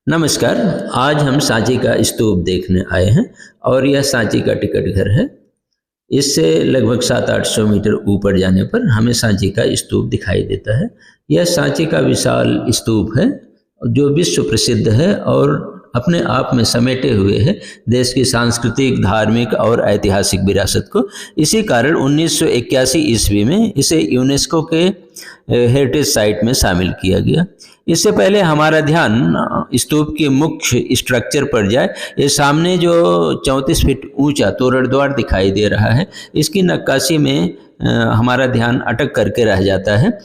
नमस्कार। आज हम सांची का स्तूप देखने आए हैं और यह सांची का टिकट घर है। इससे लगभग 700-800 मीटर ऊपर जाने पर हमें सांची का स्तूप दिखाई देता है। यह सांची का विशाल स्तूप है जो विश्व प्रसिद्ध है और अपने आप में समेटे हुए है देश की सांस्कृतिक, धार्मिक और ऐतिहासिक विरासत को। इसी कारण 1981 ईस्वी में इसे यूनेस्को के हेरिटेज साइट में शामिल किया गया। इससे पहले हमारा ध्यान स्तूप के मुख्य स्ट्रक्चर पर जाए। ये सामने जो 34 फीट ऊंचा तोरण द्वार दिखाई दे रहा है, इसकी नक्काशी में हमारा ध्यान अटक करके रह जाता है।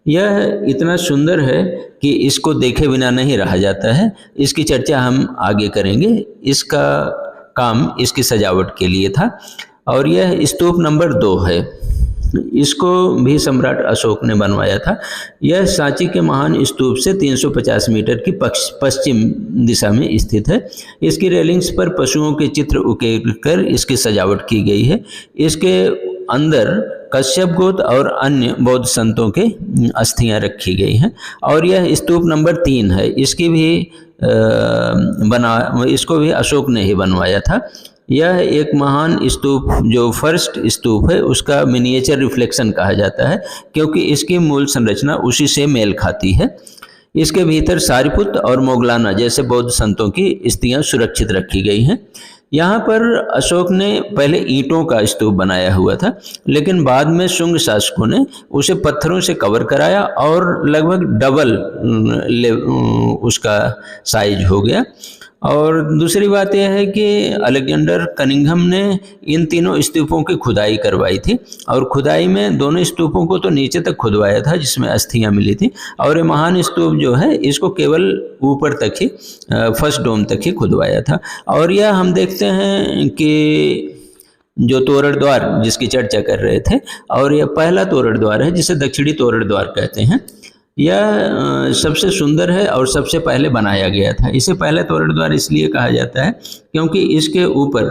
यह इतना सुंदर है कि इसको देखे बिना नहीं रहा जाता है। इसकी चर्चा हम आगे करेंगे। इसका काम इसकी सजावट के लिए था और यह स्तूप नंबर 2 है। इसको भी सम्राट अशोक ने बनवाया था। यह सांची के महान स्तूप से 350 मीटर की पश्चिम दिशा में स्थित है। इसकी रेलिंग्स पर पशुओं के चित्र उकेर कर इसकी सजावट की गई है। इसके अंदर कश्यप गोत्र और अन्य बौद्ध संतों के अस्थियां रखी गई हैं और यह स्तूप नंबर 3 है। इसको भी अशोक ने ही बनवाया था। यह एक महान स्तूप जो फर्स्ट स्तूप है उसका मिनिएचर रिफ्लेक्शन कहा जाता है, क्योंकि इसकी मूल संरचना उसी से मेल खाती है। इसके भीतर सारिपुत और मोगलाना जैसे बौद्ध संतों की स्थितियां सुरक्षित रखी गई हैं। यहाँ पर अशोक ने पहले ईंटों का स्तूप बनाया हुआ था, लेकिन बाद में शुंग शासकों ने उसे पत्थरों से कवर कराया और लगभग डबल उसका साइज हो गया। और दूसरी बात यह है कि अलेक्जेंडर कनिंघम ने इन तीनों स्तूपों की खुदाई करवाई थी और खुदाई में दोनों स्तूपों को तो नीचे तक खुदवाया था जिसमें अस्थियां मिली थी, और ये महान स्तूप जो है इसको केवल ऊपर तक ही फर्स्ट डोम तक ही खुदवाया था। और यह हम देखते हैं कि जो तोरण द्वार जिसकी चर्चा कर रहे थे, और यह पहला तोरण द्वार है जिसे दक्षिणी तोरण द्वार कहते हैं। यह सबसे सुंदर है और सबसे पहले बनाया गया था। इसे पहला तोरण द्वार इसलिए कहा जाता है क्योंकि इसके ऊपर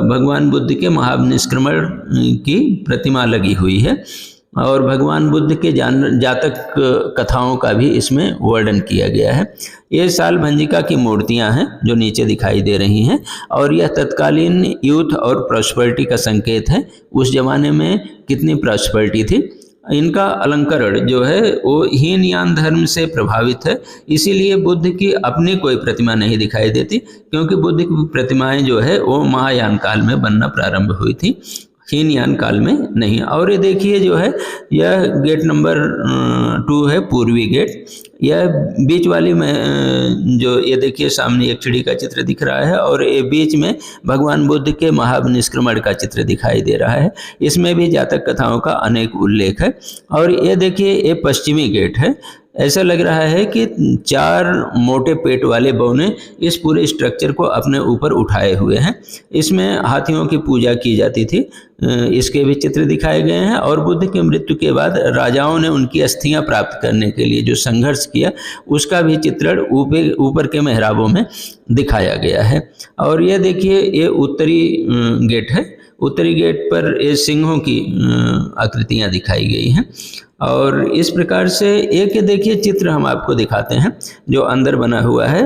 भगवान बुद्ध के महानिष्क्रमण की प्रतिमा लगी हुई है और भगवान बुद्ध के जातक कथाओं का भी इसमें वर्णन किया गया है। ये साल भंजिका की मूर्तियां हैं जो नीचे दिखाई दे रही हैं, और यह तत्कालीन यूथ और प्रॉस्पेरिटी का संकेत है। उस जमाने में कितनी प्रॉस्पेरिटी थी। इनका अलंकरण जो है वो हीनयान धर्म से प्रभावित है, इसीलिए बुद्ध की अपनी कोई प्रतिमा नहीं दिखाई देती, क्योंकि बुद्ध की प्रतिमाएं जो है वो महायान काल में बनना प्रारंभ हुई थी, हीनयान काल में नहीं। और ये देखिए जो है यह गेट नंबर 2 है, पूर्वी गेट। यह बीच वाली में जो ये देखिए सामने एक चिड़ी का चित्र दिख रहा है और ये बीच में भगवान बुद्ध के महानिष्क्रमण का चित्र दिखाई दे रहा है। इसमें भी जातक कथाओं का अनेक उल्लेख है। और ये देखिए ये पश्चिमी गेट है। ऐसा लग रहा है कि 4 मोटे पेट वाले बौने इस पूरे स्ट्रक्चर को अपने ऊपर उठाए हुए हैं। इसमें हाथियों की पूजा की जाती थी, इसके भी चित्र दिखाए गए हैं। और बुद्ध की मृत्यु के बाद राजाओं ने उनकी अस्थियां प्राप्त करने के लिए जो संघर्ष किया उसका भी चित्रण ऊपर के मेहराबों में दिखाया गया है। और ये देखिए ये उत्तरी गेट है। उत्तरी गेट पर ये सिंहों की आकृतियां दिखाई गई हैं। और इस प्रकार से एक देखिए चित्र हम आपको दिखाते हैं जो अंदर बना हुआ है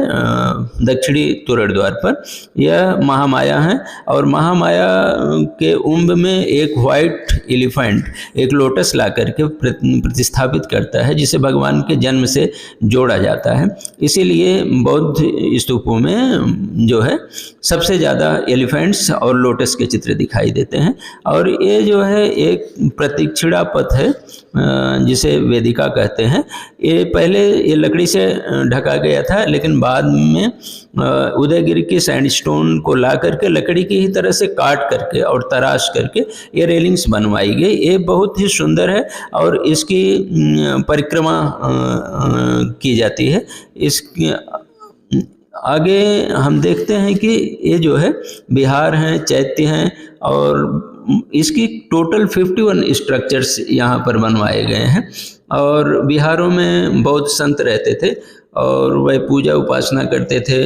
दक्षिणी तोरण द्वार पर। यह महामाया है और महामाया के उम्ब में एक व्हाइट एलिफेंट एक लोटस ला करके प्रतिस्थापित करता है, जिसे भगवान के जन्म से जोड़ा जाता है। इसीलिए बौद्ध स्तूपों में जो है सबसे ज़्यादा एलिफेंट्स और लोटस के चित्र दिखाई देते हैं। और ये जो है एक प्रतीक्षिणा पथ है जिसे वेदिका कहते हैं। ये पहले ये लकड़ी से ढका गया था, लेकिन बाद में उदयगिरि की सैंडस्टोन को ला करके लकड़ी की ही तरह से काट करके और तराश करके ये रेलिंग्स बनवाई गई। ये बहुत ही सुंदर है और इसकी परिक्रमा की जाती है। इसकी आगे हम देखते हैं कि ये जो है विहार हैं, चैत्य हैं, और इसकी टोटल 51 स्ट्रक्चर्स यहाँ पर बनवाए गए हैं। और विहारों में बौद्ध संत रहते थे और वह पूजा उपासना करते थे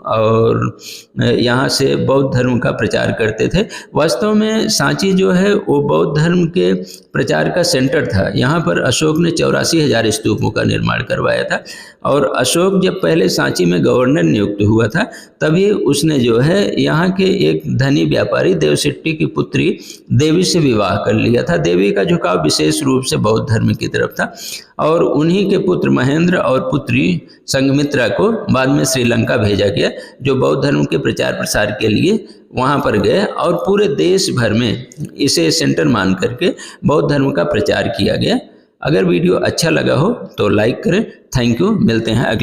और यहाँ से बौद्ध धर्म का प्रचार करते थे। वास्तव में सांची जो है वो बौद्ध धर्म के प्रचार का सेंटर था। यहाँ पर अशोक ने 84,000 स्तूपों का निर्माण करवाया था और अशोक जब पहले सांची में गवर्नर नियुक्त हुआ था तभी उसने जो है यहाँ के एक धनी व्यापारी देवसिट्टी की पुत्री देवी से विवाह कर लिया था। देवी का झुकाव विशेष रूप से बौद्ध धर्म की तरफ था और उन्हीं के पुत्र महेंद्र और पुत्री संघमित्रा को बाद में श्रीलंका भेजा गया, जो बौद्ध धर्म के प्रचार प्रसार के लिए वहाँ पर गए और पूरे देश भर में इसे सेंटर मान करके बौद्ध धर्म का प्रचार किया गया। अगर वीडियो अच्छा लगा हो तो लाइक करें। Thank you. मिलते हैं अगले